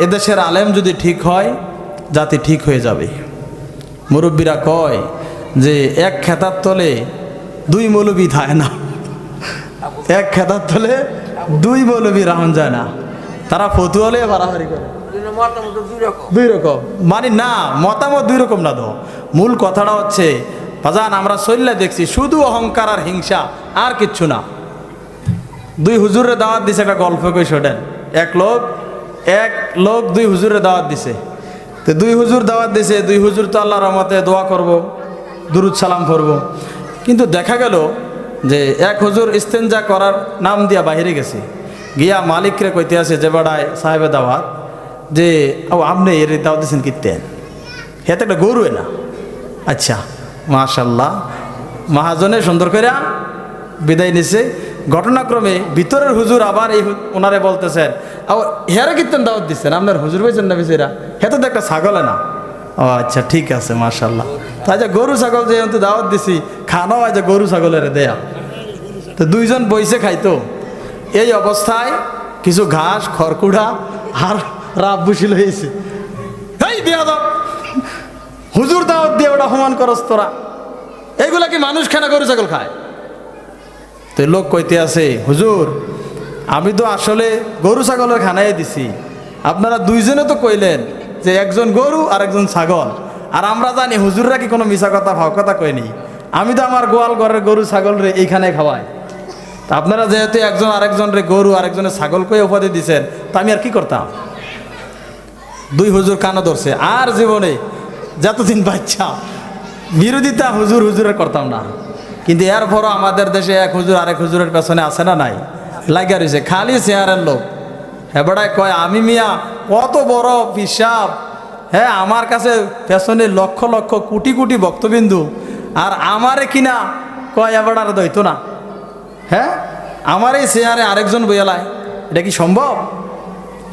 এদেশের আলেম যদি ঠিক হয় জাতি ঠিক হয়ে যাবে। মুরব্বীরা কয় যে এক খেতার তলে দুই মৌলবী থাকে না, এক খেতার তলে দুই মৌলবী রাহন যায় না। তারা ফতুয়ালে বাড়াবাড়ি করে দুই রকম, মানে না মতামত দুই রকম না। তো মূল কথাটা হচ্ছে বাজান আমরা চললে দেখছি শুধু অহংকার আর হিংসা আর কিচ্ছু না। দুই হুজুরের দাওয়াত দিছে, একটা গল্প কই শোনেন। এক লোক দুই হুজুরের দাওয়াত দিছে। তো দুই হুজুর দাওয়াত দিছে, দুই হুজুর তো আল্লাহর রহমতে দোয়া করব, দুরুদ সালাম করব। কিন্তু দেখা গেল যে এক হুজুর ইস্তেঞ্জা করার নাম দিয়া বাহিরে গেছে, গিয়া মালিকরে কইতে আছে যে বেড়ায় সাহেবে দাওয়াত যে ও আপনি এর দাওয়াত দিয়েছেন কীর্তেন, হেতে একটা গরু না। আচ্ছা মাশাল্লাহ, মহাজনে সুন্দর করে বিদায় নিছে। ঘটনাক্রমে ভিতরের হুজুর আবার এই ওনারে বলতেছেন হেরে কীর্তন দাওয়াত দিচ্ছেন, আপনার হুজুর বলছেন না বেশিরা, হেতে তো একটা ছাগলে না। ও আচ্ছা ঠিক আছে মাশাল্লাহ। তাই যে গরু ছাগল যেহেতু দাওয়াত দিছি, খানাও আজ গরু ছাগলের দেয়া। তো দুইজন বইসে খাইতো। এই অবস্থায় কিছু ঘাস খড়কুড়া আর রাব বসিল হয়েছে। এই বেয়াদব, হুজুর দাওয়াত দিয়ে ওটা সমান করস তোরা, এইগুলা কি মানুষ খানা গরু ছাগল খায়? তো লোক কইতে আছে হুজুর আমি তো আসলে গরু ছাগলের খানাই দিছি, আপনারা দুইজনে তো কইলেন যে একজন গরু আর একজন ছাগল, আর আমরা জানি হুজুররা কি কোনো মিছা কথা ভাও কথা কয়নি। আমি তো আমার গোয়াল ঘরের গরু ছাগল রে এইখানে খাওয়াই, তা আপনারা যেহেতু একজন আরেকজন রে গরু আরেকজনের ছাগল কয়ে উপাধি দিচ্ছেন, তা আমি আর কি করতাম? দুই হুজুর কানো ধরছে। আর জীবনে যতদিন বাচ্চা বিরোধিতা হুজুরের করতাম না। কিন্তু এরপরও আমাদের দেশে এক হুজুর আরেক হুজুরের পেছনে আছে না নাই, লাগিয়া রয়েছে। খালি চেয়ারের লোক হেবড়ায় কয় আমি মিয়া কত বড় পিসাব, হ্যাঁ আমার কাছে পেছনে লক্ষ লক্ষ কোটি কোটি ভক্তবিন্দু, আর আমারে কিনা কয় এবারে দইতো না। হ্যাঁ আমার এই চেয়ারে আরেকজন বইয়ালায়, এটা কি সম্ভব?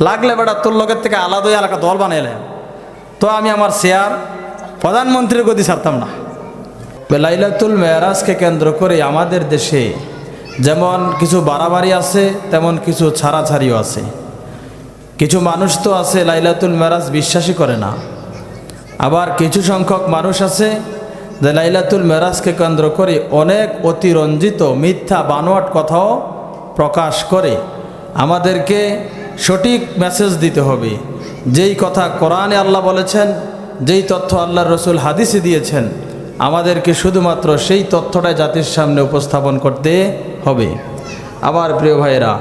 লাগলে বেটা তোর লোকের থেকে আলাদা এলাকা দল বানাইলেন, তো আমি আমার চেয়ার প্রধানমন্ত্রীর গতি ছাড়তাম না। লাইলাতুল মেরাজকে কেন্দ্র করে আমাদের দেশে যেমন কিছু বাড়াবাড়ি আছে, তেমন কিছু ছাড়াছাড়িও আছে। কিছু মানুষ তো আছে লাইলাতুল মেরাজ বিশ্বাসই করে না, আবার কিছু সংখ্যক মানুষ আছে যে লাইলাতুল মেরাজকে কেন্দ্র করে অনেক অতিরঞ্জিত মিথ্যা বানোয়াট কথাও প্রকাশ করে। আমাদেরকে সঠিক মেসেজ দিতে হবে, যেই কথা কোরআনে আল্লাহ বলেছেন, যেই তথ্য আল্লাহর রসুল হাদিসে দিয়েছেন, আমাদেরকে শুধুমাত্র সেই তথ্যটাই জাতির সামনে উপস্থাপন করতে হবে। আবার প্রিয় ভাইয়েরা,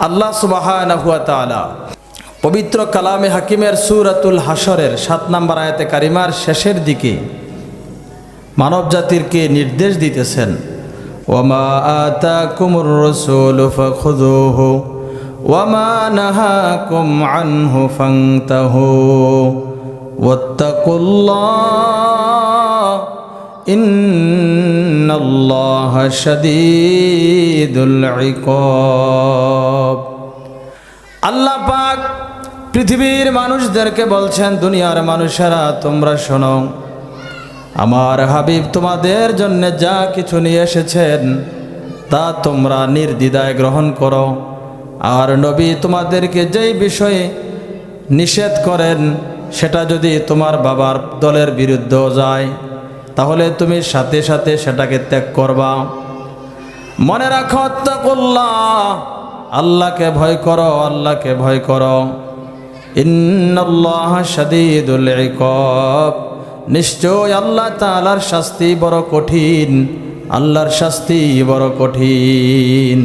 আল্লাহ সুবহানাহু ওয়া তাআলা পবিত্র কালামে হাকিমের সূরাতুল হাশরের 7 নম্বর আয়াতে কারিমার শেষের দিকে মানব জাতিরকে নির্দেশ দিতেছেন, ওয়ামা আতাকুমুর রাসূলু ফাখুযুহু ওয়ামা নাহাকুম আনহু ফান্তাহু ওয়াত্তাকুল্লাহ ইন্নাল্লাহা শাদীদুল ইকাব। আল্লাহ পাক পৃথিবীর মানুষদেরকে বলছেন, দুনিয়ার মানুষেরা তোমরা শোনো, আমার হাবিব তোমাদের জন্য যা কিছু নিয়ে এসেছেন তা তোমরা নির্দ্বিধায় গ্রহণ করো। আর নবী তোমাদেরকে যেই বিষয়ে নিষেধ করেন সেটা যদি তোমার বাবার দলের বিরুদ্ধেও যায় তাহলে তুমি সাথে সাথে সেটাকে ত্যাগ করবা। মনে রাখো আত্তাকুল্লাহ, আল্লাহকে ভয় করো, আল্লাহকে ভয় করো। ইন্নাল্লাহা শাদীদুল ইকাব, নিশ্চয় আল্লাহ তাআলার শাস্তি বড় কঠিন, আল্লাহর শাস্তি বড় কঠিন।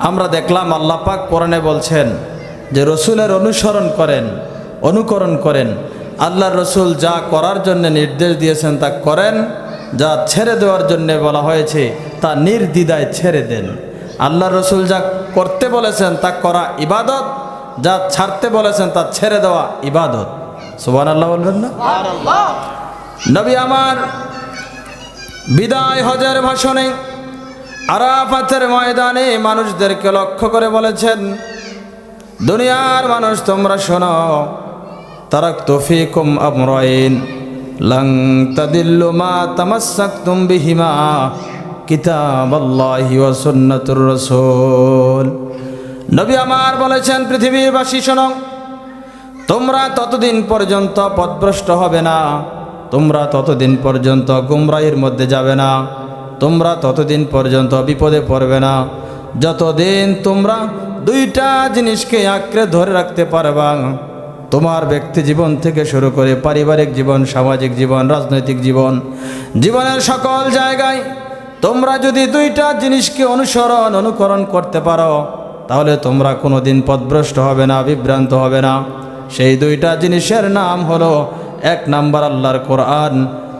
আমরা দেখলাম আল্লাহ পাক কোরআনে বলছেন যে রসুলের অনুসরণ করেন, অনুকরণ করেন। আল্লাহর রসুল যা করার জন্য নির্দেশ দিয়েছেন তা করেন, যা ছেড়ে দেওয়ার জন্য বলা হয়েছে তা নির্দ্বিধায় ছেড়ে দেন। আল্লাহর রসুল যা করতে বলেছেন তা করা ইবাদত, যা ছাড়তে বলেছেন তা ছেড়ে দেওয়া ইবাদত। সুবহানাল্লাহ বলবেন না? নবী আমার বিদায় হজের ভাষণে আরাফাতের ময়দানে মানুষদেরকে লক্ষ্য করে বলেছেন, দুনিয়ার মানুষ তোমরা শোনো, তারাকতু ফীকুম আমরাইন লান তাদিল্লু মা তামাসসাকতুম বিহিমা কিতাবাল্লাহি ওয়া সুন্নাতুর রাসূল। নবী আমার বলেছেন, পৃথিবীবাসী শোনো, তোমরা ততদিন পর্যন্ত পথভ্রষ্ট হবে না, তোমরা ততদিন পর্যন্ত গুমরাহির মধ্যে যাবে না, তোমরা ততদিন পর্যন্ত বিপদে পড়বে না যতদিন তোমরা দুইটা জিনিসকে আঁকড়ে ধরে রাখতে পারবা। তোমার ব্যক্তি জীবন থেকে শুরু করে পারিবারিক জীবন, সামাজিক জীবন, রাজনৈতিক জীবন, জীবনের সকল জায়গায় তোমরা যদি দুইটা জিনিসকে অনুকরণ করতে পারো, তাহলে তোমরা কোনোদিন পথভ্রষ্ট হবে না, বিভ্রান্ত হবে না। সেই দুইটা জিনিসের নাম হলো, 1 নাম্বার আল্লাহর কোরআন,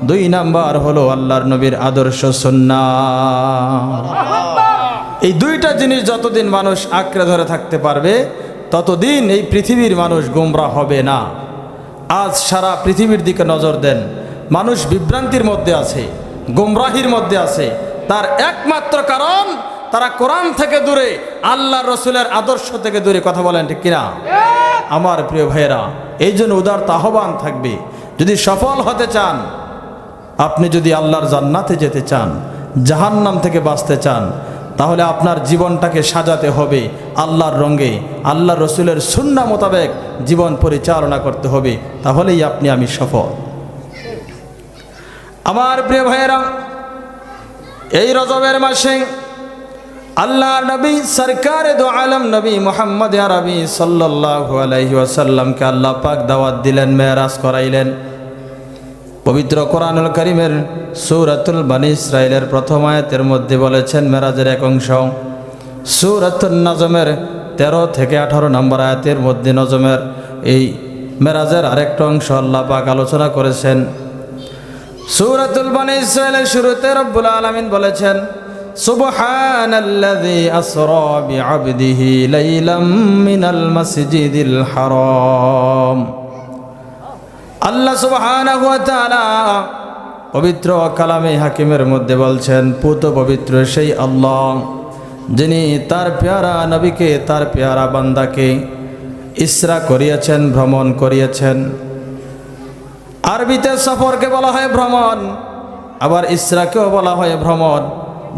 2 নাম্বার হলো আল্লাহর নবীর আদর্শ সুন্নাহ। এই দুইটা জিনিস যতদিন মানুষ আঁকড়ে ধরে থাকতে পারবে, ততদিন এই পৃথিবীর মানুষ গোমরাহ হবে না। আজ সারা পৃথিবীর দিকে নজর দেন, মানুষ বিভ্রান্তির মধ্যে আছে, গোমরাহির মধ্যে আছে। তার একমাত্র কারণ তারা কোরআন থেকে দূরে, আল্লাহ রসুলের আদর্শ থেকে দূরে। কথা বলেন ঠিক কিনা? আমার প্রিয় ভাইয়েরা, এই জন্য উদারতা আহ্বান থাকবে, যদি সফল হতে চান, আপনি যদি আল্লাহর জান্নাতে যেতে চান, জাহান্নাম থেকে বাঁচতে চান, তাহলে আপনার জীবনটাকে সাজাতে হবে আল্লাহর রঙে, আল্লাহ রসুলের সুন্নাহ মোতাবেক জীবন পরিচালনা করতে হবে, তাহলেই আপনি আমি সফল। আমার প্রিয় ভাইয়েরা, এই রজবের মাসে আল্লাহর নবী সরকারে দো আলম নবী মুহাম্মদ আরবি সাল্লাল্লাহু আলাইহি ওয়াসাল্লামকে আল্লাহ পাক দাওয়াত দিলেন, মেরাজ করাইলেন। পবিত্র কোরআনুল কারীমের সূরাতুল বনী ইসরাঈলের প্রথম আয়াতের মধ্যে বলেছেন মেরাজের এক অংশ। সূরাতুন নাজমের 13 থেকে 18 নম্বর আয়াতের মধ্যে নজমের এই মেরাজের আরেকটা অংশ আল্লাহ পাক আলোচনা করেছেন। সূরাতুল বনী ইসরাঈলের শুরুতে রব্বুল আলামিন বলেছেন, সুবহানাল্লাযী আসরা বিআবদিহি লাইলাম মিনাল মাসজিদিল হারাম। আল্লাহ সুবহানাহু ওয়া তাআলা পবিত্র কালামে হাকিমের মধ্যে বলছেন, পুত পবিত্র সেই আল্লাহ যিনি তার পেয়ারা নবীকে, তার পেয়ারা বান্দাকে ইসরা করিয়েছেন, ভ্রমণ করিয়েছেন। আরবিতে সফরকে বলা হয় ভ্রমণ, আবার ইসরাকেও বলা হয় ভ্রমণ।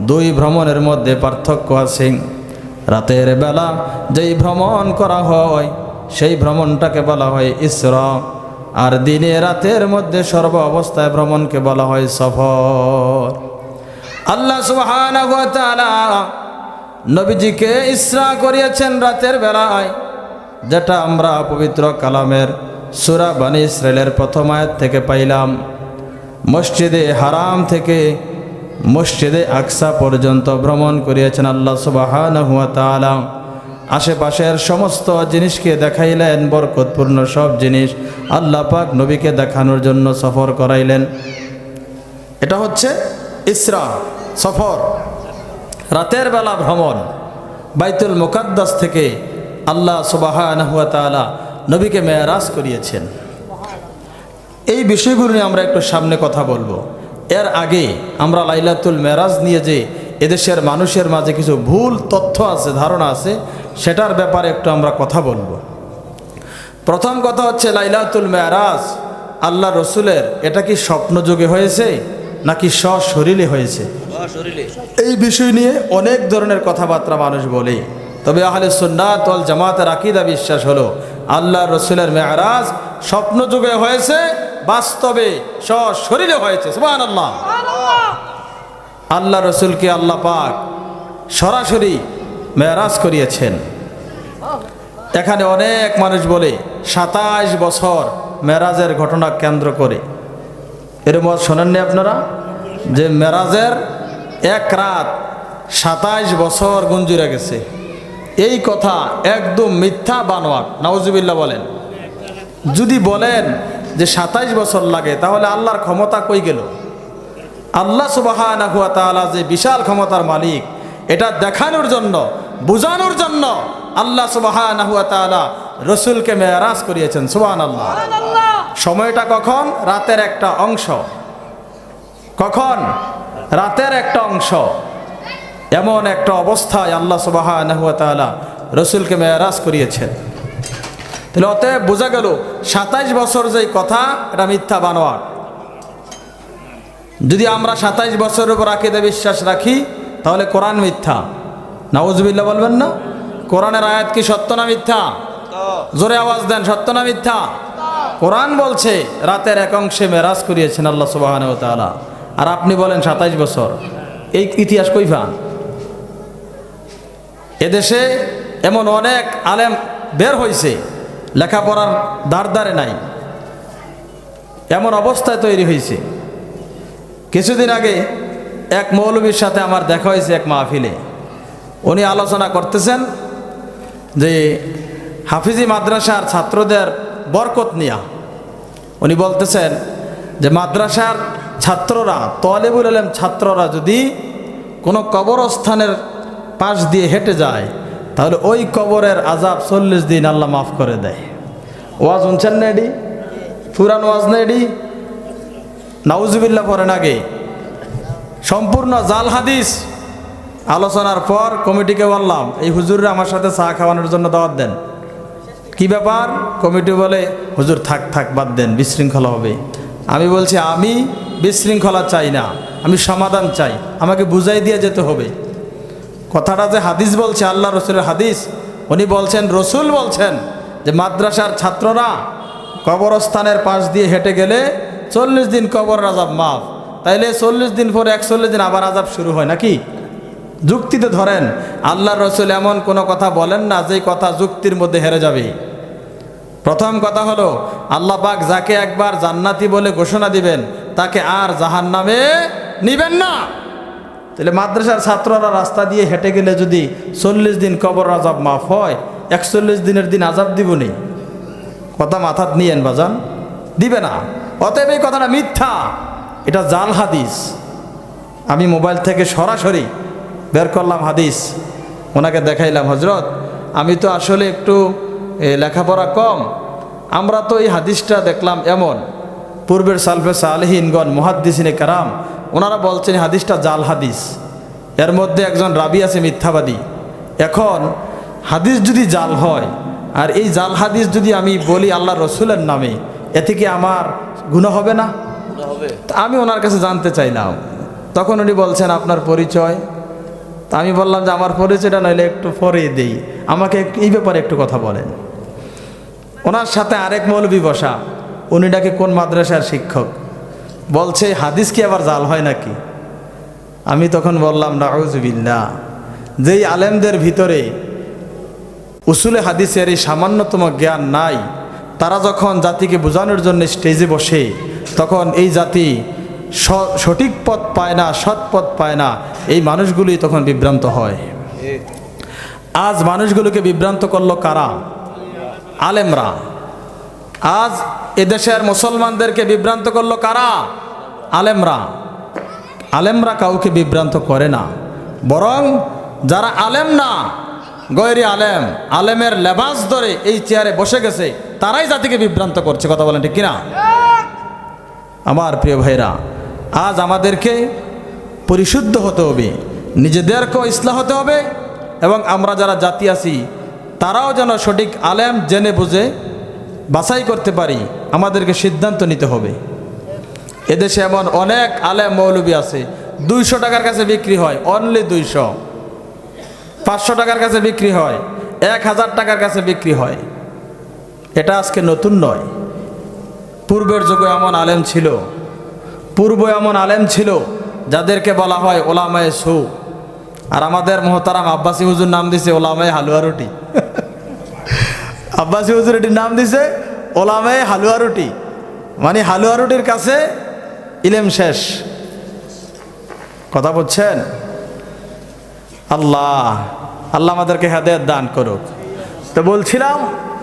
2 ভ্রমণের মধ্যে পার্থক্য আছে। রাতের বেলা যেই ভ্রমণ করা হয় সেই ভ্রমণটাকে বলা হয় ইসরা, আর দিনে রাতের মধ্যে সর্ব অবস্থায় ভ্রমণকে বলা হয় সফর। আল্লাহ সুবহানাহু ওয়া তাআলা নবীজিকে ইসরা করিয়েছেন রাতের বেলায়, যেটা আমরা পবিত্র কালামের সূরা বনী ইসরাঈলের প্রথম আয়াত থেকে পাইলাম। মসজিদে হারাম থেকে মসজিদে আকসা পর্যন্ত ভ্রমণ করিয়েছেন আল্লাহ সুবহানাহু ওয়া তাআলা। আশেপাশের সমস্ত জিনিসকে দেখাইলেন, বরকতপূর্ণ সব জিনিস আল্লাহ পাক নবীকে দেখানোর জন্য সফর করাইলেন। এটা হচ্ছে ইসরা, সফর, রাতের বেলা ভ্রমণ। বাইতুল মুকাদ্দাস থেকে আল্লাহ সুবহানাহু ওয়া তাআলা নবীকে মেরাজ করিয়েছেন। এই বিষয়গুলো নিয়ে আমরা একটু সামনে কথা বলবো। এর আগে আমরা লাইলাতুল মেরাজ নিয়ে যে এদেশের মানুষের মাঝে কিছু ভুল তথ্য আছে, ধারণা আছে, সেটার ব্যাপারে একটু আমরা কথা বলবো। প্রথম কথা হচ্ছে, লাইলাতুল মেরাজ আল্লাহ রসুলের এটা কি স্বপ্নযোগে হয়েছে নাকি সশরীরে হয়েছে? এই বিষয় নিয়ে অনেক ধরনের কথাবার্তা মানুষ বলে। তবে আহলে সুন্নাত ওয়াল জামাতের আকীদা বিশ্বাস হলো আল্লাহ রসুলের মেরাজ স্বপ্নযোগে হয়েছে, বাস্তবে সশরীরে হয়েছে। সুবহানাল্লাহ। আল্লাহ রসুলকে আল্লাহ পাক সরাসরি মেরাজ করিয়েছেন। এখানে অনেক মানুষ বলে 27 বছর মেরাজের ঘটনা কেন্দ্র করে। এরকম শোনেননি আপনারা যে মেরাজের 1 রাত 27 বছর গুঞ্জুরে গেছে? এই কথা একদম মিথ্যা, বানোয়াট, নাউজুবিল্লাহ বলেন। যদি বলেন যে 27 বছর লাগে, তাহলে আল্লাহর ক্ষমতা কই গেল? আল্লাহ সুবহানাহু ওয়া তাআলা যে বিশাল ক্ষমতার মালিক, এটা দেখানোর জন্য, বোঝানোর জন্য আল্লাহ সুবহানাহু ওয়া তাআলা রসুলকে মেরাজ করিয়েছেন। সুবহানাল্লাহ। সময়টা কখন? রাতের একটা অংশ। কখন? রাতের একটা অংশ। এমন একটা অবস্থায় আল্লাহ সুবহানাহু ওয়া তাআলা রসুলকে মেরাজ করিয়েছেন। তাহলে অতএব বোঝা গেল 27 বছর যেই কথা, এটা মিথ্যা, বানোয়াট। যদি আমরা 27 বছরের উপর আকীদা বিশ্বাস রাখি, তাহলে কোরআন মিথ্যা। নাউজুবিল্লাহ বলবেন না? কোরআনের আয়াত কি সত্য না মিথ্যা? জোরে আওয়াজ দেন, সত্য না মিথ্যা? কোরআন বলছে রাতের এক অংশে মেরাজ করিয়েছেন আল্লাহ সুবহানাহু ওয়া তাআলা, আর আপনি বলেন 27 বছর। এই ইতিহাস কই পান? এদেশে এমন অনেক আলেম বের হয়েছে, লেখাপড়ার দ্বারে নাই, এমন অবস্থায় তৈরি হয়েছে। কিছুদিন আগে এক মৌলবীর সাথে আমার দেখা হয়েছে এক মাহফিলে। উনি আলোচনা করতেছেন যে হাফিজি মাদ্রাসার ছাত্রদের বরকত নিয়া। উনি বলতেছেন যে মাদ্রাসার ছাত্ররা, তলেবুল আলেম ছাত্ররা যদি কোনো কবরস্থানের পাশ দিয়ে হেঁটে যায় তাহলে ওই কবরের আযাব 40 দিন আল্লাহ মাফ করে দেয়। ওয়াজ শুনছেন না? এডি পুরান ওয়াজ না? এডি নাউজুবিল্লাহ পড়েন আগে। সম্পূর্ণ জাল হাদিস। আলোচনার পর কমিটিকে বললাম এই হুজুররা আমার সাথে চা খাওয়ানোর জন্য দাওয়াত দেন। কি ব্যাপার? কমিটি বলে হুজুর থাক থাক বাদ দেন, বিশৃঙ্খলা হবে। আমি বলছি আমি বিশৃঙ্খলা চাই না, আমি সমাধান চাই, আমাকে বুঝাই দিয়ে যেতে হবে। কথাটা যে হাদিস বলছে, আল্লাহ রসুলের হাদিস, উনি বলছেন, রসুল বলছেন যে মাদ্রাসার ছাত্ররা কবরস্থানের পাশ দিয়ে হেঁটে গেলে 40 দিন কবর আযাব মাফ। তাইলে 40 দিন পরে 41 দিন আবার আযাব শুরু হয় নাকি? যুক্তিতে ধরেন, আল্লাহ রসুল এমন কোনো কথা বলেন না যেই কথা যুক্তির মধ্যে হেরে যাবে। প্রথম কথা হলো আল্লাহ পাক যাকে একবার জান্নাতি বলে ঘোষণা দিবেন তাকে আর জাহান্নামে নিবেন না। তাহলে মাদ্রাসার ছাত্ররা রাস্তা দিয়ে হেঁটে গেলে যদি 40 দিন কবর আযাব মাফ হয়, 41 দিনের দিন আযাব দিব নেই? কথা মাথাত নিয়েন বাজান, দিবে না। অতএব এই কথাটা মিথ্যা, এটা জাল হাদিস। আমি মোবাইল থেকে সরাসরি বের করলাম হাদিস, ওনাকে দেখাইলাম, হজরত আমি তো আসলে একটু লেখাপড়া কম, আমরা তো এই হাদিসটা দেখলাম এমন। পূর্বের সালফে সালেহিনগণ মুহাদ্দিসিনে কারাম ওনারা বলছেন হাদিসটা জাল হাদিস, এর মধ্যে একজন রাবি আছে মিথ্যাবাদী। এখন হাদিস যদি জাল হয় আর এই জাল হাদিস যদি আমি বলি আল্লাহ রসুলের নামে, এতে কি আমার গুনাহ হবে না? আমি ওনার কাছে জানতে চাইলাম। তখন উনি বলছেন আপনার পরিচয়। তা আমি বললাম যে আমার পরিচয়টা নইলে একটু পরে দেই, আমাকে এই ব্যাপারে একটু কথা বলেন। ওনার সাথে আরেক মৌলবী বসা, উনি ডাকে কোন মাদ্রাসার শিক্ষক, বলছে হাদিস কি আবার জাল হয় নাকি? আমি তখন বললাম নাউযুবিল্লাহ, যেই আলেমদের ভিতরে উসুলে হাদিসের এই সামান্যতম জ্ঞান নাই, তারা যখন জাতিকে বোঝানোর জন্য স্টেজে বসে তখন এই জাতি সঠিক পথ পায় না, সৎ পথ পায় না, এই মানুষগুলি তখন বিভ্রান্ত হয়। আজ মানুষগুলোকে বিভ্রান্ত করলো কারা? আলেমরা। আজ এদেশের মুসলমানদেরকে বিভ্রান্ত করলো কারা? আলেমরা। আলেমরা কাউকে বিভ্রান্ত করে না, বরং যারা আলেম না, গয়রি আলেম, আলেমের লেবাস ধরে এই চেয়ারে বসে গেছে, তারাই জাতিকে বিভ্রান্ত করছে। কথা বলেন ঠিক কিনা? আমার প্রিয় ভাইরা, আজ আমাদেরকে পরিশুদ্ধ হতে হবে, নিজেদেরকেও ইসলাহ হতে হবে, এবং আমরা যারা জাতি আছি তারাও যেন সঠিক আলেম জেনে বুঝে বাছাই করতে পারি, আমাদেরকে সিদ্ধান্ত নিতে হবে। এদেশে এমন অনেক আলেম মৌলবী আছে 200 টাকার কাছে বিক্রি হয়, অনলি 200, 500 টাকার কাছে বিক্রি হয়, 1000 টাকার কাছে বিক্রি হয়। এটা আজকে নতুন নয়, পূর্বের যুগে এমন আলেম ছিল, পূর্বে এমন আলেম ছিল যাদেরকে বলা হয় ওলামায়ে সু। আর আমাদের মোহতারাম আব্বাসী হুজুর নাম দিছে ওলামায়ে হালুয়া রুটি। আব্বাসী হুজুর এটির নাম দিছে ওলামায়ে হালুয়া রুটি, মানে হালুয়া রুটির কাছে ইলম শেষ। কথা বলছেন? আল্লাহ আল্লাহ আমাদেরকে হেদায়েত দান করুক। তো বলছিলাম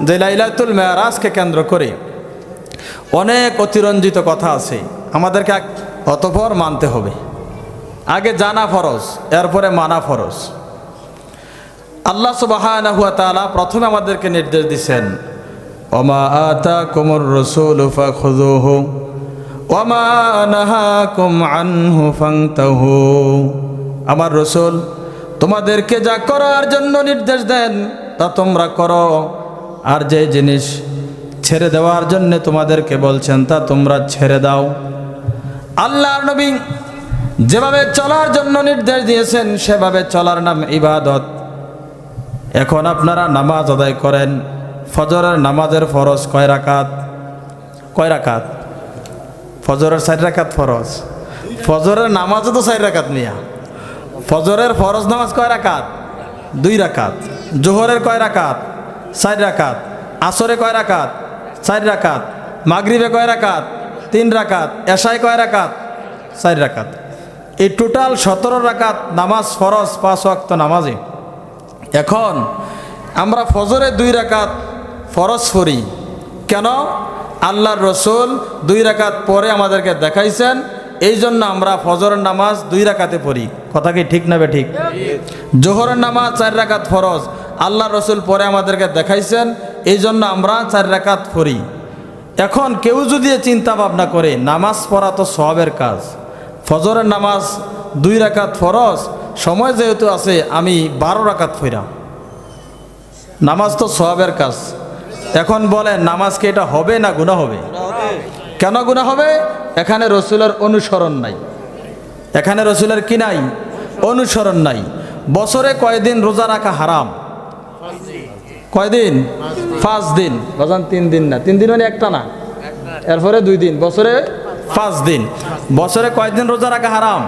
যে লাইলাতুল মেরাজকে কেন্দ্র করে অনেক অতিরঞ্জিত কথা আছে, আমাদেরকে অতঃপর মানতে হবে। আগে জানা ফরজ, এরপরে মানা ফরজ। আল্লাহ সুবহানাহু ওয়া তাআলা প্রথমে আমাদেরকে নির্দেশ দিয়েছেন, ওমা আতাকুমুর রাসূলু ফাখুযুহু ওমা নাহাকুম আনহু ফান্তাহু। আমার রসুল তোমাদেরকে যা করার জন্য নির্দেশ দেন তা তোমরা করো, আর যে জিনিস ছেড়ে দেওয়ার জন্য তোমাদেরকে বলছেন তা তোমরা ছেড়ে দাও। আল্লাহর নবী যেভাবে চলার জন্য নির্দেশ দিয়েছেন সেভাবে চলার নাম ইবাদত। এখন আপনারা নামাজ আদায় করেন, ফজরের নামাজের ফরজ কয় রাকাত? কয় রাকাত? ফজরের 4 রাকাত ফরজ। ফজরের নামাজও তো 4 রাকাত মিয়া। ফজরের ফরজ নামাজ কয় রাকাত? 2 রাকাত। জোহরের কয় রাকাত? 4 রাকাত। আসরে কয় রাকাত? 4 রাকাত। মাগরিবে কয় রাকাত? 3 রাকাত। এশায় কয় রাকাত? 4 রাকাত। এই টোটাল 17 রাকাত নামাজ ফরজ 5 ওয়াক্ত নামাজে। এখন আমরা ফজরে 2 রাকাত ফরজ পড়ি কেন? আল্লাহর রসুল 2 রাকাত পরে আমাদেরকে দেখাইছেন, এই জন্য আমরা ফজরের নামাজ 2 রাকাতে পড়ি। কথা কি ঠিক না বে ঠিক? জোহরের নামাজ 4 রাকাত ফরজ, আল্লাহর রসুল পরে আমাদেরকে দেখাইছেন, এই জন্য আমরা 4 রাকাত পড়ি। এখন কেউ যদি চিন্তা ভাবনা করে নামাজ পড়া তো সওয়াবের কাজ, ফজরের নামাজ 2 রাকাত ফরজ, সময় যেহেতু আছে আমি 12 রাকাত পড়াম, নামাজ তো সওয়াবের কাজ। এখন বলেন নামাজ কি এটা হবে না গুনাহ হবে? কেন গুনাহ হবে? এখানে রসুলের অনুসরণ নাই। এখানে রসুলের কি নাই? অনুসরণ নাই। বছরে কয়দিন রোজা রাখা হারাম? কয়দিন? 5 দিন। বাজান 3 দিন না, 3 দিন মানে একটা না, এরপরে 2 দিন, বছরে 5 দিন। বছরে কয়দিন রোজা রাখা হারাম?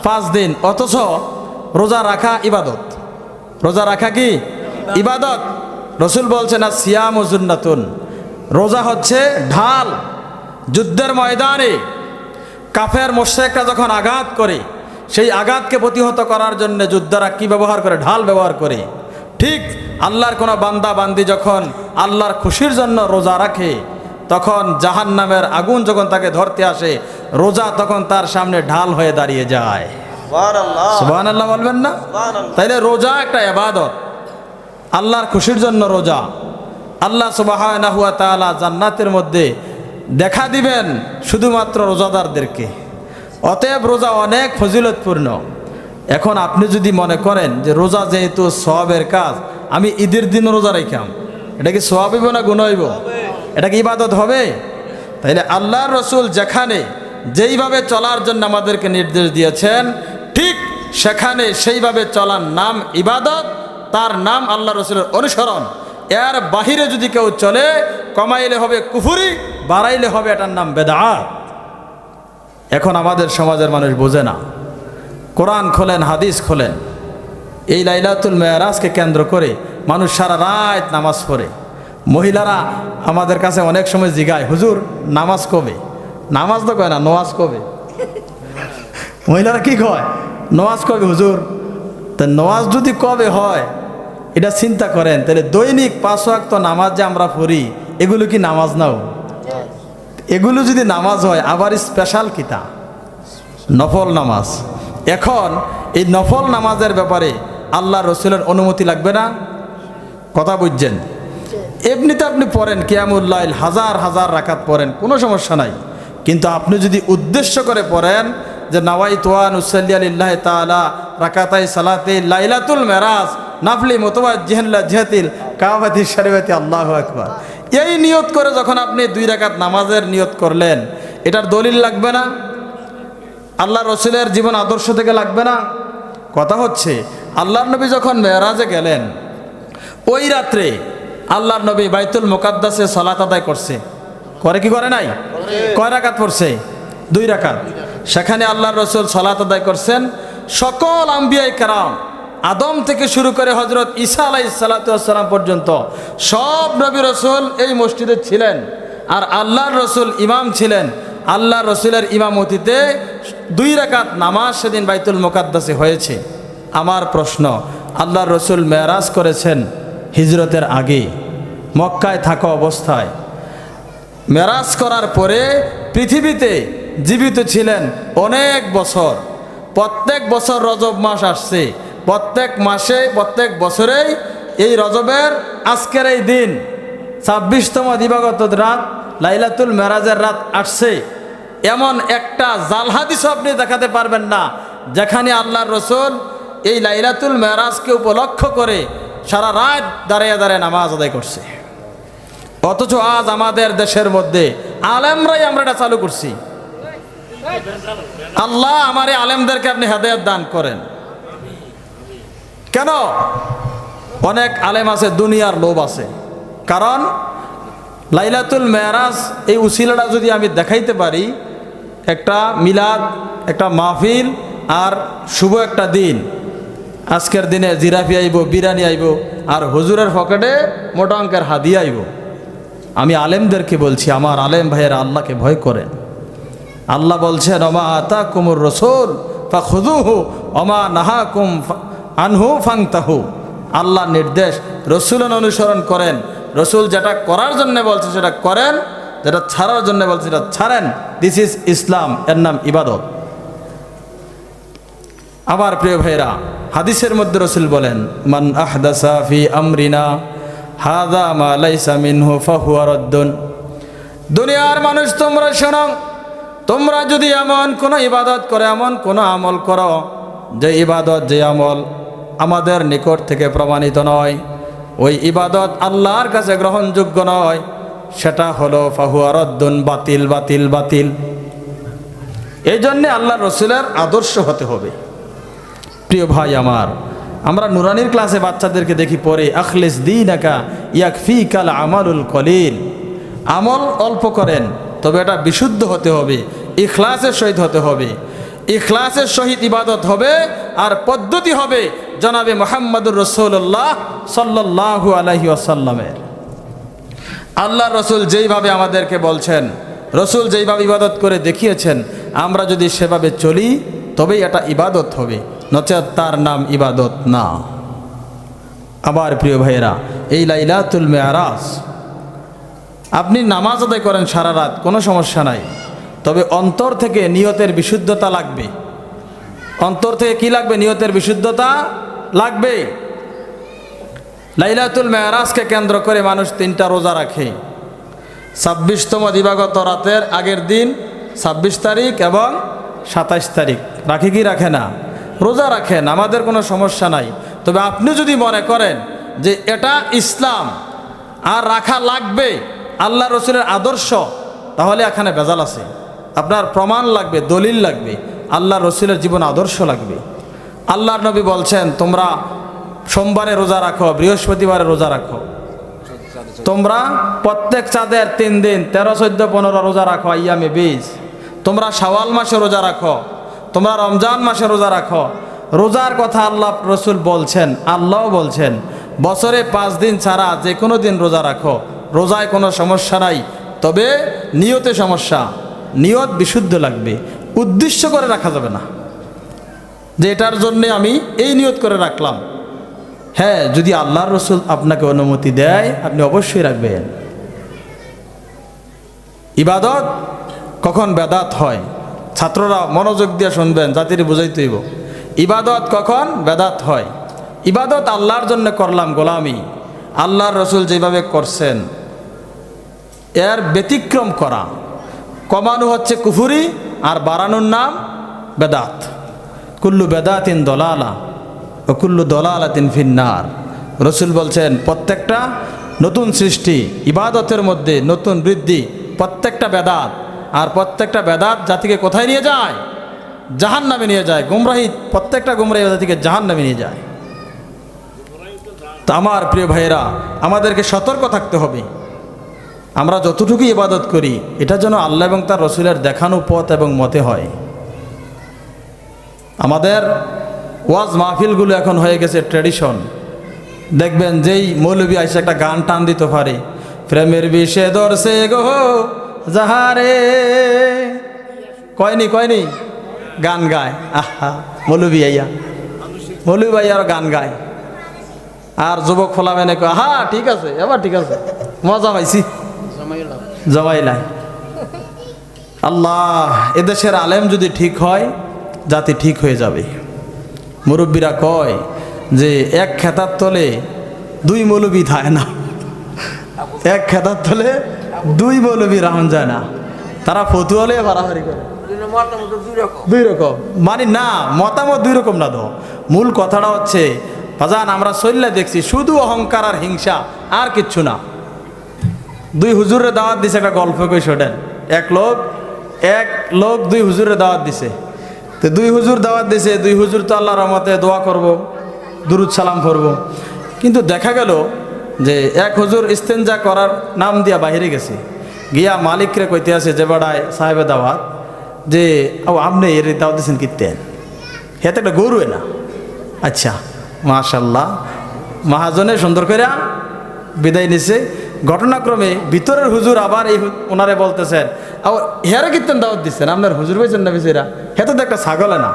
5 দিন। অথচ রোজা রাখা ইবাদত। রোজা রাখা কি ইবাদত? রসুল বলছেন না সিয়াম ও জুন্নাতুন, রোজা হচ্ছে ঢাল। যুদ্ধের ময়দানে কাফের মুশরিকরা যখন আঘাত করে, সেই আঘাতকে প্রতিহত করার জন্য যোদ্ধারা কি ব্যবহার করে? ঢাল ব্যবহার করে। ঠিক আল্লাহর কোনো বান্দা বান্দি যখন আল্লাহর খুশির জন্য রোজা রাখে, তখন জাহান্নামের আগুন যখন তাকে ধরতে আসে, রোজা তখন তার সামনে ঢাল হয়ে দাঁড়িয়ে যায়। সুবহানাল্লাহ বলবেন না? তাইলে রোজা একটা ইবাদত, আল্লাহর খুশির জন্য রোজা। আল্লাহ সুবহানাহু ওয়া তাআলা জান্নাতের মধ্যে দেখা দিবেন শুধুমাত্র রোজাদারদেরকে। অতএব রোজা অনেক ফজিলতপূর্ণ। এখন আপনি যদি মনে করেন যে রোজা যেহেতু সওয়াবের কাজ, আমি ঈদের দিন রোজা রাখলাম, এটা কি সওয়াব হইব না গুনাহ হইব? এটা কি ইবাদত হবে? তাইলে আল্লাহর রসুল যেখানে যেইভাবে চলার জন্য আমাদেরকে নির্দেশ দিয়েছেন, ঠিক সেখানে সেইভাবে চলার নাম ইবাদত, তার নাম আল্লাহ রসুলের অনুসরণ। এর বাহিরে যদি কেউ চলে, কমাইলে হবে কুফরি, বাড়াইলে হবে এটার নাম বেদাত। এখন আমাদের সমাজের মানুষ বোঝে না। কোরআন খোলেন, হাদিস খোলেন, এই লাইলাতুল মেরাজকে কেন্দ্র করে মানুষ সারা রাত নামাজ পড়ে। মহিলারা আমাদের কাছে অনেক সময় জিগায়, হুজুর নামাজ কবে? নামাজ তো কয় না, নওয়াজ কবে? মহিলারা কি কয়? নওয়াজ কবে হুজুর? তা নওয়াজ যদি কবে হয় এটা চিন্তা করেন, তাহলে দৈনিক 5 ওয়াক্ত নামাজ যে আমরা পড়ি, এগুলো কি নামাজ নাও? এগুলো যদি নামাজ হয়, আবার স্পেশাল কিতা নফল নামাজ। এখন এই নফল নামাজের ব্যাপারে আল্লাহ রসুলের অনুমতি লাগবে না? কথা বুঝছেন? এমনিতে আপনি পড়েন কিয়ামুল লাইল, হাজার হাজার রাকাত পড়েন, কোনো সমস্যা নাই। কিন্তু আপনি যদি উদ্দেশ্য করে পড়েন যে নাওয়াইতু আন উসাল্লি লিল্লাহি তাআলা রাকাতাই সালাতে লাইলাতুল মেরাজ নাফলি মুতাওয়াজ্জিহান লা জিহাতিল কাবাতি শরীফাতি আল্লাহু আকবার, এই নিয়ত করে যখন আপনি 2 রাকাত নামাজের নিয়ত করলেন, এটার দলিল লাগবে না? আল্লাহ রসুলের জীবন আদর্শ থেকে লাগবে না? কথা হচ্ছে আল্লাহর নবী যখন মেরাজে গেলেন, ওই রাত্রে আল্লাহর নবী বাইতুল মুকাদ্দাসে সালাত আদায় করছে। করে কি করে নাই? কয় রাকাত পড়ছে? 2 রাকাত। সেখানে আল্লাহর রসুল সালাত আদায় করছেন। সকল আম্বিয়ায়ে কেরাম, আদম থেকে শুরু করে হজরত ঈসা আলাইহিস সালাতু ওয়াস সালাম পর্যন্ত সব নবী রসুল এই মসজিদে ছিলেন, আর আল্লাহর রসুল ইমাম ছিলেন। আল্লাহর রসুলের ইমামতিতে 2 রাকাত নামাজ সেদিন বাইতুল মুকাদ্দাসে হয়েছে। আমার প্রশ্ন, আল্লাহর রসুল মেরাজ করেছেন হিজরতের আগে, মক্কায় থাকা অবস্থায়। মেরাজ করার পরে পৃথিবীতে জীবিত ছিলেন অনেক বছর। প্রত্যেক বছর রজব মাস আসছে, প্রত্যেক মাসে প্রত্যেক বছরেই এই রজবের আজকের এই দিন 26তম দিবাগত রাত লাইলাতুল মেরাজের রাত আসছে। এমন একটা জাল হাদিসও আপনি দেখাতে পারবেন না যেখানে আল্লাহর রসুল এই লাইলাতুল মেরাজকে উপলক্ষ করে সারা রাত দাঁড়িয়ে দাঁড়িয়ে নামাজ আদায় করছে। অথচ আজ আমাদের দেশের মধ্যে আলেমরাই আমরা এটা চালু করছি। আল্লাহ আমার এই আলেমদেরকে আপনি হেদায়েত দান করেন। কেন? অনেক আলেম আছে দুনিয়ার লোভ আছে, কারণ লাইলাতুল মেরাজ এই উসিলাটা যদি আমি দেখাইতে পারি, একটা মিলাদ, একটা মাহফিল আর শুভ একটা দিন, আজকের দিনে জিরাফি আইব, বিরিয়ানি আইব, আর হুজুরের পকেটে মোটা অঙ্কের হাদিয়া আইব। আমি আলেমদেরকে বলছি, আমার আলেম ভাইয়েরা আল্লাহকে ভয় করেন। আল্লাহ বলছেন, ওমা আতাকুমুর রাসূল ফাখুযুহু ওমা নাহাকুম আনহু ফান্তাহু। আল্লাহর নির্দেশ, রসুলের অনুসরণ করেন। রসুল যেটা করার জন্য বলছে সেটা করেন, যেটা ছাড়ার জন্য বলছে সেটা ছাড়েন। দিস ইজ ইসলাম, এর নাম ইবাদত। আমার প্রিয় ভাইরা, হাদিসের মধ্যে রসুল বলেন, মান আহদাসা ফি আমরিনা হাযা মা লাইসা মিনহু ফাহুয়া রাদ্দুন। দুনিয়ার মানুষ তোমরা শোনো, তোমরা যদি এমন কোনো ইবাদত করে, এমন কোনো আমল করো যে ইবাদত, যে আমল আমাদের নিকট থেকে প্রমাণিত নয়, ওই ইবাদত আল্লাহর কাছে গ্রহণযোগ্য নয়, সেটা হলো ফাহুয়া রাদ্দুন, বাতিল বাতিল বাতিল। এই জন্যে আল্লাহ রসুলের আদর্শ হতে হবে। প্রিয় ভাই আমার, আমরা নুরানির ক্লাসে বাচ্চাদেরকে দেখি পড়ে, আখলিস দীনাকা ইয়াকফিকাল আমালুল কলিল। আমল অল্প করেন, তবে এটা বিশুদ্ধ হতে হবে, ইখলাসের সহিত হতে হবে। ইখলাসের সহিত ইবাদত হবে, আর পদ্ধতি হবে জনাবে মুহাম্মদুর রাসূলুল্লাহ সাল্লাল্লাহু আলাইহি ওয়াসাল্লামের। আল্লাহ রসুল যেইভাবে আমাদেরকে বলছেন, রসুল যেইভাবে ইবাদত করে দেখিয়েছেন, আমরা যদি সেভাবে চলি তবেই এটা ইবাদত হবে, নচেত তার নাম ইবাদত না। আবার প্রিয় ভাইয়েরা, এই লাইলাতুল মেরাজ, আপনি নামাজ আদায় করেন সারা রাত, কোনো সমস্যা নাই, তবে অন্তর থেকে নিয়তের বিশুদ্ধতা লাগবে। অন্তর থেকে কি লাগবে? নিয়তের বিশুদ্ধতা লাগবে। লাইলাতুল মেরাজকে কেন্দ্র করে মানুষ 3টা রোজা রাখে। 26তম দিবাগত রাতের আগের দিন 26 তারিখ এবং 27 তারিখ রাখে কি রাখে না? রোজা রাখেন, আমাদের কোনো সমস্যা নাই। তবে আপনি যদি মনে করেন যে এটা ইসলাম আর রাখা লাগবে, আল্লাহ রসুলের আদর্শ, তাহলে এখানে ভেজাল আছে। আপনার প্রমাণ লাগবে, দলিল লাগবে, আল্লাহ রসুলের জীবন আদর্শ লাগবে। আল্লাহর নবী বলছেন, তোমরা সোমবারে রোজা রাখো, বৃহস্পতিবারে রোজা রাখো, তোমরা প্রত্যেক চাঁদের 3 দিন 13, 14, 15 রোজা রাখো, আইয়ামে 20। তোমরা শাওয়াল মাসে রোজা রাখো, তোমরা রমজান মাসে রোজা রাখো। রোজার কথা আল্লাহ রসুল বলছেন, আল্লাহও বলছেন, বছরে 5 দিন ছাড়া যে কোনো দিন রোজা রাখো, রোজায় কোনো সমস্যা নাই, তবে নিয়তে সমস্যা। নিয়ত বিশুদ্ধ লাগবে, উদ্দেশ্য করে রাখা যাবে না যে এটার জন্যে আমি এই নিয়ত করে রাখলাম। হ্যাঁ, যদি আল্লাহর রসুল আপনাকে অনুমতি দেয়, আপনি অবশ্যই রাখবেন। ইবাদত কখন বেদাত হয়, ছাত্ররা মনোযোগ দিয়ে শুনবেন, জাতির বুঝাইতে হইব। ইবাদত কখন বেদাত হয়? ইবাদত আল্লাহর জন্য করলাম, গোলামি আল্লাহর রসুল যেভাবে করছেন, এর ব্যতিক্রম করা, কমানো হচ্ছে কুফুরি, আর বাড়ানোর নাম বেদাত। কুল্লু বেদাতিন দলালা ও কুল্লু দলালাতিন ফিন্নার। রসুল বলছেন, প্রত্যেকটা নতুন সৃষ্টি ইবাদতের মধ্যে নতুন বৃদ্ধি, প্রত্যেকটা বেদাত, আর প্রত্যেকটা বেদাত জাতিকে কোথায় নিয়ে যায়? জাহান্নামে নিয়ে যায়। গুমরাহি, প্রত্যেকটা গুমরাহি জাতিকে জাহান্নামে নিয়ে যায়। তো আমার প্রিয় ভাইয়েরা, আমাদেরকে সতর্ক থাকতে হবে। আমরা যতটুকু ইবাদত করি, এটা যেন আল্লাহ এবং তার রসুলের দেখানো পথ এবং মতে হয়। আমাদের ওয়াজ মাহফিলগুলো এখন হয়ে গেছে ট্র্যাডিশন। দেখবেন যেই মৌলবী আইসে একটা গান টান দিতে পারে, প্রেমের বিষে দর্শে গো যাহারে, কয়নি কয়নি গান গায়। আহা, মৌলবী আইয়া, মৌলবী ভাই আরো গান গায়, আর যুবক ফোলা মেনে কয়, হা ঠিক আছে, এবার ঠিক আছে, মজা পাইছি, জমাইলাই। আল্লাহ, এদেশের আলেম যদি ঠিক হয়, জাতি ঠিক হয়ে যাবে। মুরব্বীরা কয় যে এক খেতার তলে 2 মৌলবী থাকে না, এক খেতার তলে 2 মৌলবী রাহন যায় না। তারা ফতুয়ালে বাড়াবাড়ি করে, 2 রকম মানে না, মতামত 2 রকম না। তো মূল কথাটা হচ্ছে, বাজান আমরা চললে দেখছি শুধু অহংকার আর হিংসা, আর কিচ্ছু না। 2 হুজুরের দাওয়াত দিছে, একটা গল্প কই শোনেন। এক লোক 2 হুজুরের দাওয়াত দিছে। তো 2 হুজুর দাওয়াত দিছে, 2 হুজুর তো আল্লাহর রহমতে দোয়া করব, দুরুদ সালাম করব। কিন্তু দেখা গেল যে এক হুজুর ইস্তেঞ্জা করার নাম দিয়া বাহিরে গেছে, গিয়া মালিকরে কইতে আছে যে বেড়ায় সাহেবে দাওয়াত যে আপনি এর দাওয়াত দিচ্ছেন কীর্তেন, হেতে একটা গরু না। আচ্ছা মাশাল্লাহ, মহাজনে সুন্দর করে বিদায় নিছে। ঘটনাক্রমে ভিতরের হুজুর আবার এই ওনারে বলতেছেন, হেরে কীর্তেন দাওয়াত দিচ্ছেন, আপনার হুজুর পেয়েছেন না বেশিরা, হেতে তো একটা ছাগলে না।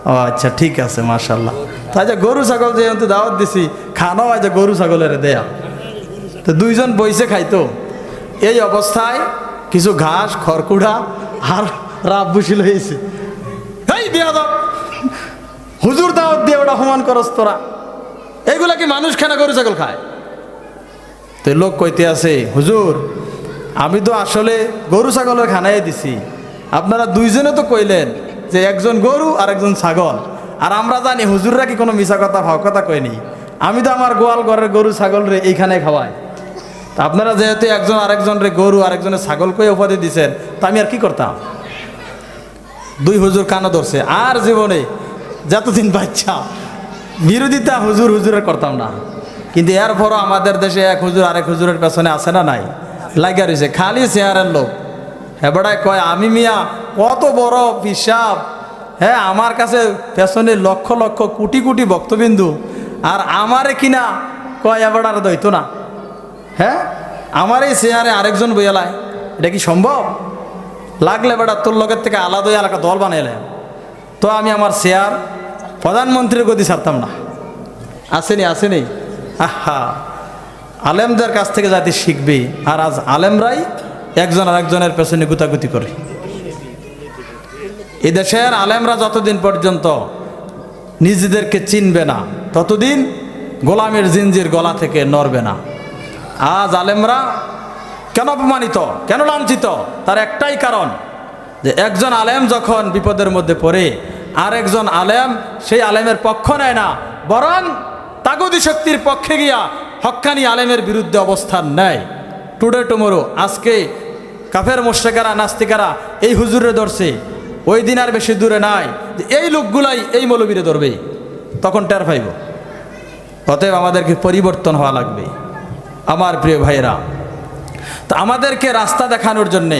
ও আচ্ছা ঠিক আছে মাশাল্লাহ, তাই যে গরু ছাগল যেহেতু দাওয়াত দিছি, খানাও আজ গরু ছাগলের দেয়া। তো দুইজন বইসে খাইতো। এই অবস্থায় কিছু ঘাস খড়কুড়া আর রাব বসিল হয়েছে, এই বেয়াদব হুজুর দাওয়াত দিয়ে ওটা সমান করস তোরা, এইগুলা কি মানুষ খায় না গরু ছাগল খায়? তো লোক কইতে আছে, হুজুর আমি তো আসলে গরু ছাগলের খানাই দিছি, আপনারা দুইজনে তো কইলেন যে একজন গরু আর একজন ছাগল, আর আমরা জানি হুজুররা কি কোনো মিছা কথা ভাও কথা কয়নি, আমি তো আমার গোয়াল ঘরের গরু ছাগল রে এইখানে খাওয়াই, তা আপনারা যেহেতু একজন আরেকজন রে গরু আরেকজনের ছাগল কই উপাধি দিছেন, তা আমি আর কি করতাম? দুই হুজুর কানে ধরছে, আর জীবনে যতদিন বাচ্চা বিরোধিতা হুজুর হুজুরের করতাম না। কিন্তু এরপরও আমাদের দেশে এক হুজুর আরেক হুজুরের পেছনে আছে না নাই, লাগিয়া রয়েছে, খালি চেয়ারের লোক। হেবড়ায় কয় আমি মিয়া কত বড় পিসাব, হ্যাঁ আমার কাছে পেছনে লক্ষ লক্ষ কোটি কোটি ভক্তবিন্দু, আর আমারে কিনা কয় এবারে দইতো না, হ্যাঁ আমার এই চেয়ারে আরেকজন বইয়ালায়, এটা কি সম্ভব? লাগলে বেটা তোর লোকের থেকে আলাদা এলাকা দল বানাইলেন, তো আমি আমার চেয়ার প্রধানমন্ত্রীর গতি ছাড়তাম না। আসেনি আসেনি, আহা আলেমদের কাছ থেকে জাতি শিখবে, আর আজ আলেমরাই একজন আরেকজনের পেছনে গুতাগুতি করে। এই দেশের আলেমরা যতদিন পর্যন্ত নিজেদেরকে চিনবে না, ততদিন গোলামের জিনজির গলা থেকে নড়বে না। আজ আলেমরা কেন অপমানিত, কেন লাঞ্ছিত? তার একটাই কারণ, যে একজন আলেম যখন বিপদের মধ্যে পড়ে আর একজন আলেম সেই আলেমের পক্ষ নেয় না, বরং তাগুদি শক্তির পক্ষে গিয়া হক্কানি আলেমের বিরুদ্ধে অবস্থান নেয়। টুডে টুমোরো আজকে কাফের মুশরিকেরা নাস্তিকেরা এই হুজুরে ধরছে, ওই দিন আর বেশি দূরে নাই যে এই লোকগুলাই এই মৌলবীরে ধরবে, তখন টের পাইব। অতএব আমাদেরকে পরিবর্তন হওয়া লাগবে আমার প্রিয় ভাইয়েরা। তো আমাদেরকে রাস্তা দেখানোর জন্যে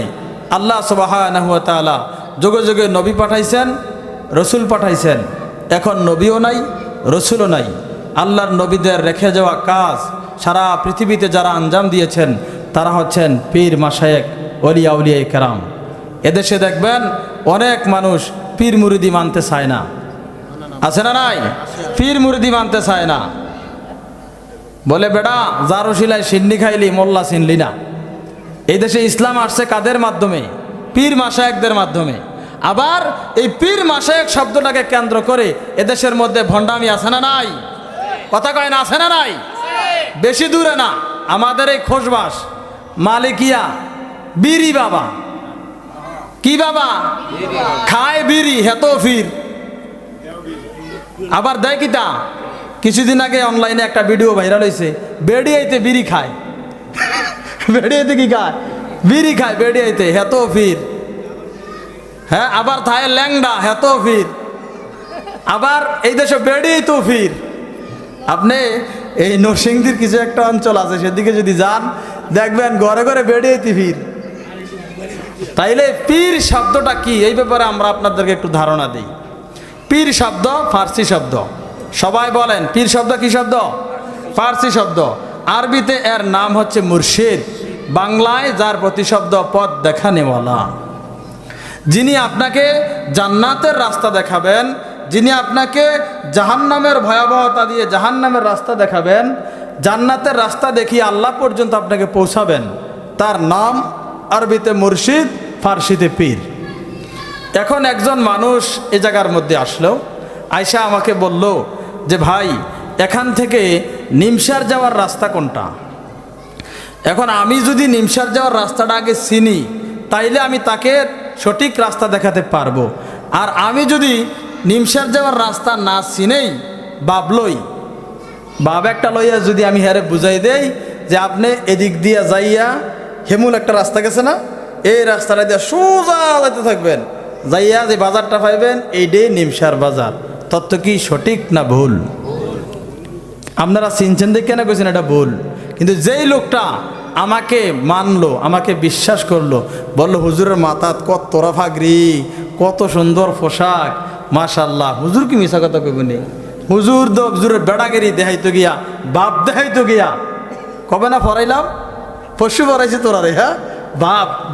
আল্লাহ সুবহানাহু ওয়া তাআলা যুগে যুগে নবী পাঠাইছেন, রসুল পাঠাইছেন। এখন নবীও নাই, রসুলও নাই। আল্লাহর নবীদের রেখে যাওয়া কাজ সারা পৃথিবীতে যারা আঞ্জাম দিয়েছেন তারা হচ্ছেন পীর মাশায়েখ ওলিয়া উলিয়া কেরাম। এদেশে দেখবেন অনেক মানুষ পীর মুরিদি মানতে চায় না, আছে না নাই? পীর মুরিদি মানতে চায় না, বলে বেটা জারো শিলাই সিন্নি খাইলি মোল্লা চিনলি না। এই দেশে ইসলাম আসছে কাদের মাধ্যমে? পীর মাশায়েখদের মাধ্যমে। আবার এই পীর মাশায়েখ শব্দটাকে কেন্দ্র করে এদেশের মধ্যে ভণ্ডামি আছে না নাই? কথা কয় না, আছে না নাই? বেশি দূরে না, আমাদের এই খোশবাস মালিকিয়া বিড়ি বাবা, কি বাবা খায় বিড়ি হেতো ফির, আবার দেয় কিতা। কিছুদিন আগে অনলাইনে একটা ভিডিও ভাইরাল হয়েছে, বেড়িয়াইতে বিড়ি খায়, বেড়িয়াইতে কি খায়? বিড়ি খায় বেড়িয়াইতে, হেতো ফির। হ্যাঁ, আবার থায় ল্যাংডা, হেতো ফির। আবার এই দেশে বেড়িয়াইতেও ফির। আপনি এই নরসিংদীর কিছু একটা অঞ্চল আছে, সেদিকে যদি যান দেখবেন ঘরে ঘরে বেড়িয়াইতে ফির। তাইলে পীর শব্দটা কি, এই ব্যাপারে আমরা আপনাদেরকে একটু ধারণা দিই। পীর শব্দ ফার্সি শব্দ, সবাই বলেন পীর শব্দ কি শব্দ? ফার্সি শব্দ। আরবিতে এর নাম হচ্ছে মুর্শিদ, বাংলায় যার প্রতিশব্দ পথ দেখানেওয়ালা। যিনি আপনাকে জান্নাতের রাস্তা দেখাবেন, যিনি আপনাকে জাহান্নামের ভয়াবহতা দিয়ে জাহান্নামের রাস্তা দেখাবেন, জান্নাতের রাস্তা দেখিয়ে আল্লাহ পর্যন্ত আপনাকে পৌঁছাবেন, তার নাম আরবিতে মুর্শিদ, ফার্সিতে পীর। এখন একজন মানুষ এ জায়গার মধ্যে আসলো, আয়শা আমাকে বলল যে ভাই এখান থেকে নিমসার যাওয়ার রাস্তা কোনটা? এখন আমি যদি নিমসার যাওয়ার রাস্তাটা আগে চিনি তাইলে আমি তাকে সঠিক রাস্তা দেখাতে পারবো। আর আমি যদি নিমসার যাওয়ার রাস্তা না চিনেই বাব একটা লইয়া যদি আমি হেরে বুঝাই দেই যে আপনি এদিক দিয়া যাইয়া হেমুল একটা রাস্তা গেছে না, এই রাস্তাটা দিয়ে সোজা যাইতে থাকবেন, যাইয়া যে বাজারটা পাইবেন এইটাই নিমসার বাজার, তত্ত্ব কি সঠিক না ভুল? আপনারা চিনছেন দেখে না কইছেন এটা ভুল, কিন্তু যেই লোকটা আমাকে মানলো, আমাকে বিশ্বাস করলো, বললো হুজুরের মাথাত কত তোরা ফাগরি, কত সুন্দর পোশাক, মাশাল্লাহ, হুজুর কি মিশা কথা কইব নি, হুজুরের বেড়াগিরি দেখাইতো গিয়া, বাপ দেখাইতো গিয়া, কবে না পড়াইলাম, পশু পড়াইছে তোরা রে, হ্যাঁ,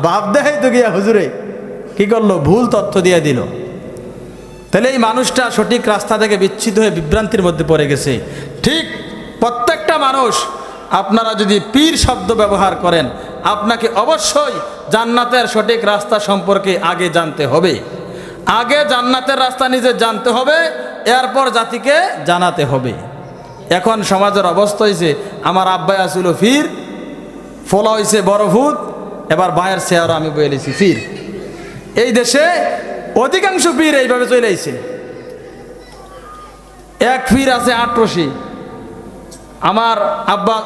বাপ দেখাইতো গিয়া হুজুরে কি করলো, ভুল তথ্য দিয়ে দিল। তাহলে এই মানুষটা সঠিক রাস্তা থেকে বিচ্ছিন্ন হয়ে বিভ্রান্তির মধ্যে পড়ে গেছে। ঠিক প্রত্যেকটা মানুষ, আপনারা যদি পীর শব্দ ব্যবহার করেন, আপনাকে অবশ্যই জান্নাতের সঠিক রাস্তা সম্পর্কে আগে জানতে হবে। আগে জান্নাতের রাস্তা নিজে জানতে হবে, এরপর জাতিকে জানাতে হবে। এখন সমাজের অবস্থা হয়েছে, আমার আব্বাই আসিল ফির, ফলা হয়েছে বড় ভূত, এবার ভাইয়ের চেয়ারও আমি বলেছি ফির। এই দেশে অধিকাংশ পীর এইভাবে চলে আইছে। এক পীর আছে আটরশি। আমার আব্বা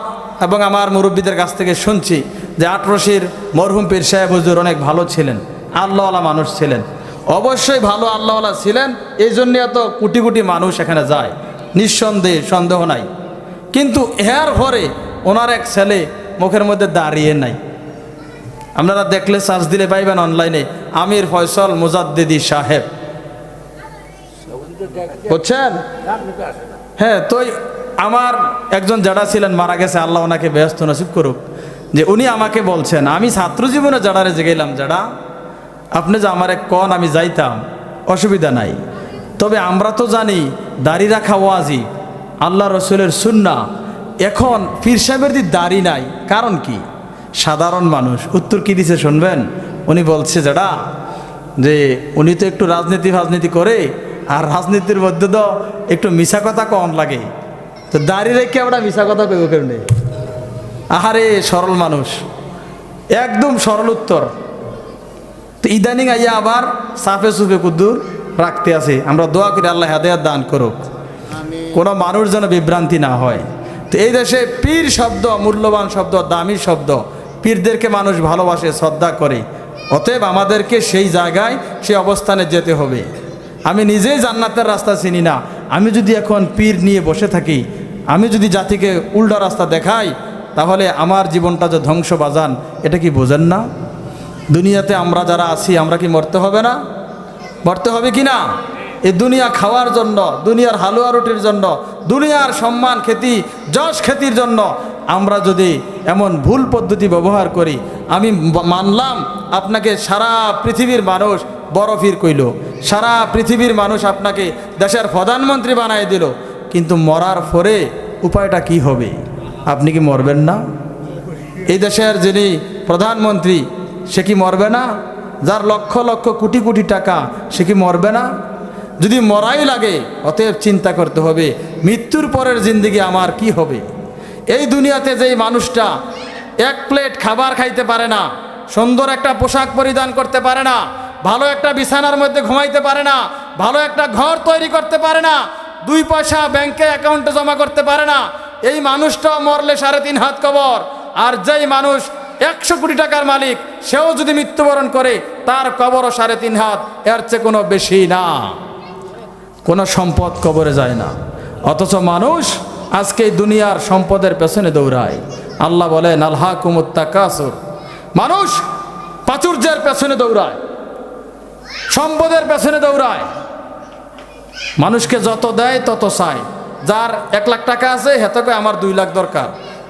এবং আমার মুরব্বীদের কাছ থেকে শুনছি যে আটরশির মরহুম পীর সাহেব হুজুর অনেক ভালো ছিলেন, আল্লাহওয়ালা মানুষ ছিলেন। অবশ্যই ভালো আল্লাহওয়ালা ছিলেন, এই জন্য এত কোটি কোটি মানুষ এখানে যায়, নিঃসন্দেহে, সন্দেহ নাই। কিন্তু এর পরে ওনার এক ছেলে মুখের মধ্যে দাঁড়িয়ে নাই। আপনারা দেখলে সার্চ দিলে পাইবেন অনলাইনে, আমির ফয়সল মুজাদ্দিদি সাহেব, বুঝছেন? হ্যাঁ, তো আমার একজন যারা ছিলেন মারা গেছে, আল্লাহ ওনাকে ব্যস্ত নসিব করুক, যে উনি আমাকে বলছেন, আমি ছাত্র জীবনে যাড়ারে গেলাম, যারা আপনি যে আমার এক কন আমি যাইতাম, অসুবিধা নাই, তবে আমরা তো জানি দাড়ি রাখা ওয়াজিব, আল্লাহ রসুলের সুন্নাহ। এখন পীর সাহেবের দাড়ি নাই, কারণ কি? সাধারণ মানুষ উত্তর কি দিছে শুনবেন? উনি বলছে যারা যে উনি তো একটু রাজনীতি করে, আর রাজনীতির মধ্যে তো একটু মিশা কথা কম লাগে, তো দাড়ি রেখে আমরা মিশা কথা কইব কেমনে? আহারে সরল মানুষ, একদম সরল উত্তর। তো ইদানিং আইয়া আবার সাফে সুফে কুদ্দুর রাখতে আছে। আমরা দোয়া করি আল্লাহ হেদায়েত দান করুক, কোনো মানুষ যেন বিভ্রান্তি না হয়। তো এই দেশে পীর শব্দ মূল্যবান শব্দ, দামি শব্দ, পীরদেরকে মানুষ ভালোবাসে, শ্রদ্ধা করে। অতএব আমাদেরকে সেই জায়গায়, সেই অবস্থানে যেতে হবে। আমি নিজেই জান্নাতের রাস্তা চিনি না, আমি যদি এখন পীর নিয়ে বসে থাকি, আমি যদি জাতিকে উল্টা রাস্তা দেখাই, তাহলে আমার জীবনটা যে ধ্বংস বাজান, এটা কি বোঝেন না? দুনিয়াতে আমরা যারা আছি, আমরা কি মরতে হবে না? মরতে হবে কি না? এই দুনিয়া খাওয়ার জন্য, দুনিয়ার হালুয়া রুটির জন্য, দুনিয়ার সম্মান খ্যাতি যশ খ্যাতির জন্য আমরা যদি এমন ভুল পদ্ধতি ব্যবহার করি, আমি মানলাম আপনাকে সারা পৃথিবীর মানুষ বড় পীর কইল, সারা পৃথিবীর মানুষ আপনাকে দেশের প্রধানমন্ত্রী বানাই দিল, কিন্তু মরার পরে উপায়টা কি হবে? আপনি কি মরবেন না? এই দেশের যিনি প্রধানমন্ত্রী, সে কি মরবে না? যার লক্ষ লক্ষ কোটি কোটি টাকা, সে কি মরবে না? যদি মরাই লাগে, অতএব চিন্তা করতে হবে মৃত্যুর পরের জিন্দেগি আমার কি হবে। এই দুনিয়াতে যেই মানুষটা এক প্লেট খাবার খাইতে পারে না, সুন্দর একটা পোশাক পরিধান করতে পারে না, ভালো একটা বিছানার মধ্যে ঘুমাইতে পারে না, ভালো একটা ঘর তৈরি করতে পারে না, 2 পয়সা ব্যাংকে অ্যাকাউন্টে জমা করতে পারে না, এই মানুষটাও মরলে 3.5 হাত কবর। আর যেই মানুষ 100 কোটি টাকার মালিক, সেও যদি মৃত্যুবরণ করে, তার কবরও 3.5 হাত, এর চেয়ে কোনো বেশি না। কোনো সম্পদ কবরে যায় না, অথচ মানুষ আজকে দুনিয়ার সম্পদের পেছনে দৌড়ায়। আল্লাহ বলেন আলহাকুমুত তাকাসুর, মানুষ প্রাচুর্যের পেছনে দৌড়ায়, সম্পদের পেছনে দৌড়ায়। মানুষকে যত দেয় তত চায়। যার 1 লাখ টাকা আছে, হেতে কয় আমার 2 লাখ দরকার।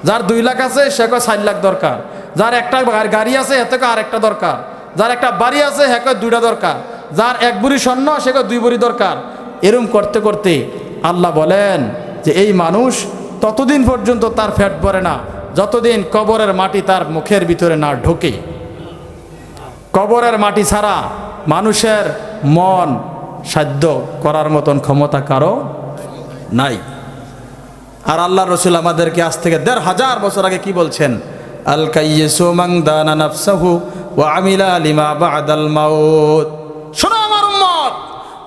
যার 2 লাখ আছে, সে কয় 4 লাখ দরকার। যার একটা গাড়ি আছে, হেতে কয় আরেকটা দরকার। যার একটা বাড়ি আছে, হে কয় 2টা দরকার। যার 1 বুড়ি স্বর্ণ, সে কয় 2 বুড়ি দরকার। এরম করতে করতে আল্লাহ বলেন যে এই মানুষ ততদিন পর্যন্ত তার পেট ভরে না, যতদিন কবরের মাটি তার মুখের ভিতরে না ঢোকে। কবরের মাটি ছাড়া মানুষের মন সাধ্য করার মতন ক্ষমতা কারো নাই। আর আল্লাহ রসুল আমাদেরকে আজ থেকে 1500 বছর আগে কি বলছেন? আল কাইয়িসু মান দানা নাফসাহু ওয়া আমিলা লিমা বা'দাল মাউত। শোনো আমার উম্মত,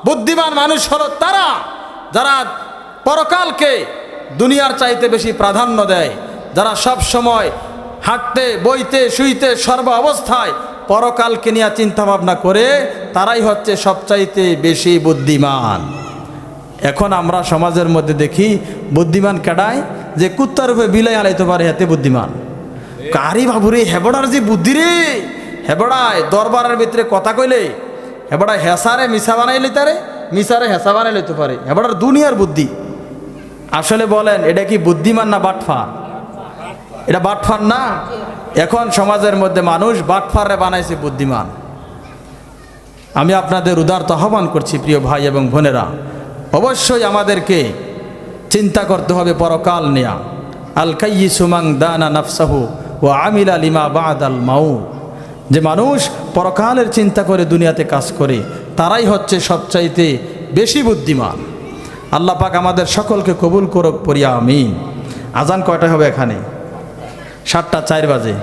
বুদ্ধিমান মানুষ হলো তারা যারা পরকালকে দুনিয়ার চাইতে বেশি প্রাধান্য দেয়, যারা সব সময় হাঁটতে বইতে শুইতে সর্ব অবস্থায় পরকালকে নিয়ে চিন্তা ভাবনা করে, তারাই হচ্ছে সবচাইতে বেশি বুদ্ধিমান। এখন আমরা সমাজের মধ্যে দেখি বুদ্ধিমান কাটায় যে কুত্তার উপরে বিলাই হালাইতে পারে হাতে বুদ্ধিমান। কারি বাবুরে হেবড়ার যে বুদ্ধি রে, হেবড়ায় দরবারের ভিতরে কথা কইলে হেবড়ায় হেসারে মিশা বানাই লইতে রে, মিশারে হেসা বানাই লইতে পারে, হেবড়ার দুনিয়ার বুদ্ধি। আসলে বলেন এটা কি বুদ্ধিমান না বাটফার? এটা বাটফার না? এখন সমাজের মধ্যে মানুষ বাটফারে বানাইছে বুদ্ধিমান। আমি আপনাদের উদারত আহ্বান করছি প্রিয় ভাই এবং বোনেরা, অবশ্যই আমাদেরকে চিন্তা করতে হবে পরকাল নিয়া। আল কাইয়িসু মান দানা নাফসাহু ওয়া আমিলা লিমা বাদাল মাউত, যে মানুষ পরকালের চিন্তা করে দুনিয়াতে কাজ করে তারাই হচ্ছে সবচাইতে বেশি বুদ্ধিমান। আল্লাহ পাক আমাদের সকলকে কবুল করুক, পড়িয়া আমিন। আজান কয়টা হবে এখানে? 7:04 বাজে।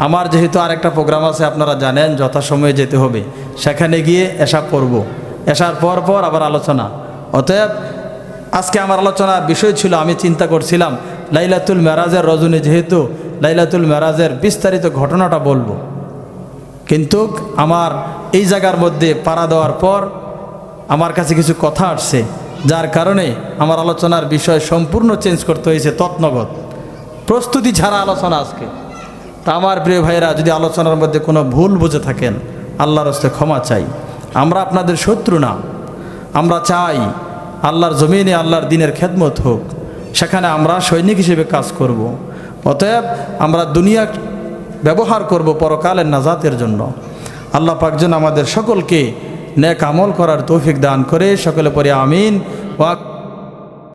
আমার যেহেতু আরেকটা প্রোগ্রাম আছে আপনারা জানেন, যথাসময়ে যেতে হবে, সেখানে গিয়ে এশা পড়ব, এশার পর পর আবার আলোচনা। অতএব আজকে আমার আলোচনার বিষয় ছিল, আমি চিন্তা করছিলাম লাইলাতুল মেরাজের রজনী, যেহেতু লাইলাতুল মেরাজের বিস্তারিত ঘটনাটা বলবো, কিন্তু আমার এই জায়গার মধ্যে পাড়া দেওয়ার পর আমার কাছে কিছু কথা আসছে, যার কারণে আমার আলোচনার বিষয় সম্পূর্ণ চেঞ্জ করতে হয়েছে, তৎনগত প্রস্তুতি ছাড়া আলোচনা আজকে। তা আমার প্রিয় ভাইরা, যদি আলোচনার মধ্যে কোনো ভুল বুঝে থাকেন আল্লাহর হস্তে ক্ষমা চাই। আমরা আপনাদের শত্রু না, আমরা চাই আল্লাহর জমিনে আল্লাহর দিনের খেদমত হোক, সেখানে আমরা সৈনিক হিসেবে কাজ করব। অতএব আমরা দুনিয়া ব্যবহার করব পরকালের নাজাতের জন্য। আল্লাহ পাক যেন আমাদের সকলকে নেক আমল করার তৌফিক দান করে, সকলে পরে আমিন। ওয়া